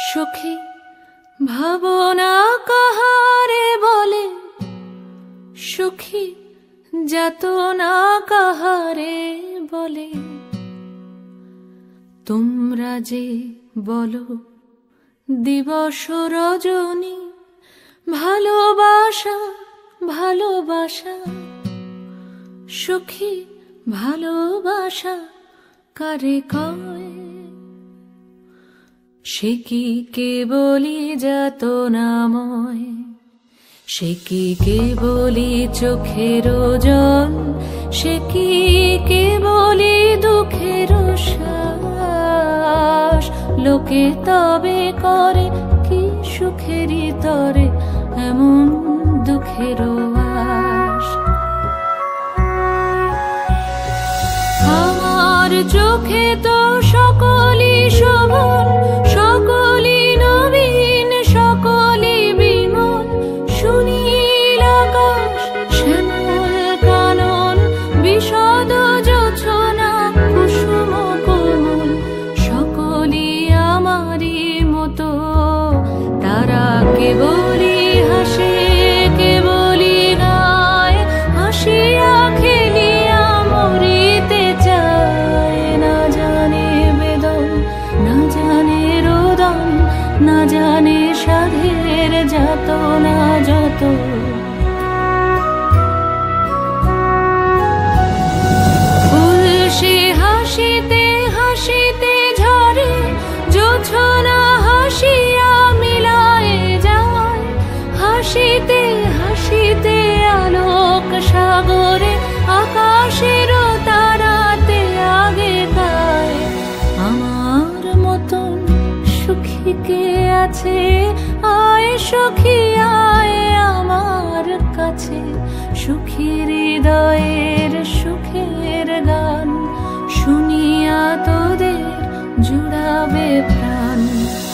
সখী ভাবনা কাহারে বলে, সখী যাতনা কাহারে বলে। তোমরা যে বলো দিবস রজনী, ভালোবাসা ভালোবাসা। সখী ভালোবাসা কারে কয়? সে কি কেবলি যাতনাময়, সে কি কেবলি চোখের জল, সে কি কেবলি দুঃখের শ্বাস। লোকে তবে করে কি সুখেরই তরে এমন দুঃখের আশ। আমার চোখে তো সকলই শোভন, সকলই নবীন, সকলই বিমল। সুনীল আকাশ, শ্যামল কানন, বিশদ জোছনা, কুসুম কোমল। সকলই আমারই মতো, তারা কেবলই হাসে, কেবলই গায়, হাসিয়া খেলিয়া মরিতে চায়। না জানে বেদন, না জানে রোদন, না জানে সাধের যাতনা যত। ফুল সে হাসিতে হাসিতে ঝরে, জোছনা হাসিয়া মিলায় যায়। হাসিতে হাসিতে আলোক সাগরে, আকাশের তারাতে আগে গায়। আমার মতন সুখী কে আছে? আয় সখী আয় আমার কাছে। সুখী হৃদয়ের সুখের গান শুনিয়া তোদের জুড়াবে প্রাণ।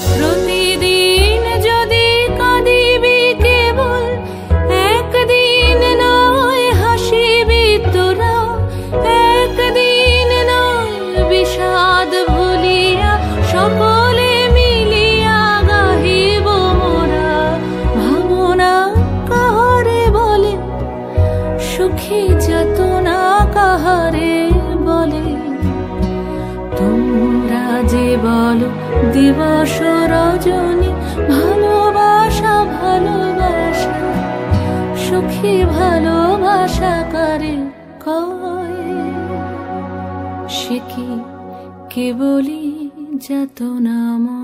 প্রতিদিন যদি কাঁদিবি কেবল, একদিন নয় হাসিবি তোরা। একদিন নয় বিষাদ ভুলিয়া, সকলে মিলিয়া গাহিব মোরা। ভাবনা কাহারে বলে, সুখী যাতনা কাহারে বলে। তোমরা যে বলো দিবস রজনী, ভালোবাসা ভালোবাসা। সুখী ভালোবাসা কারে কয়? সে কি কেবলি যাতনাময়।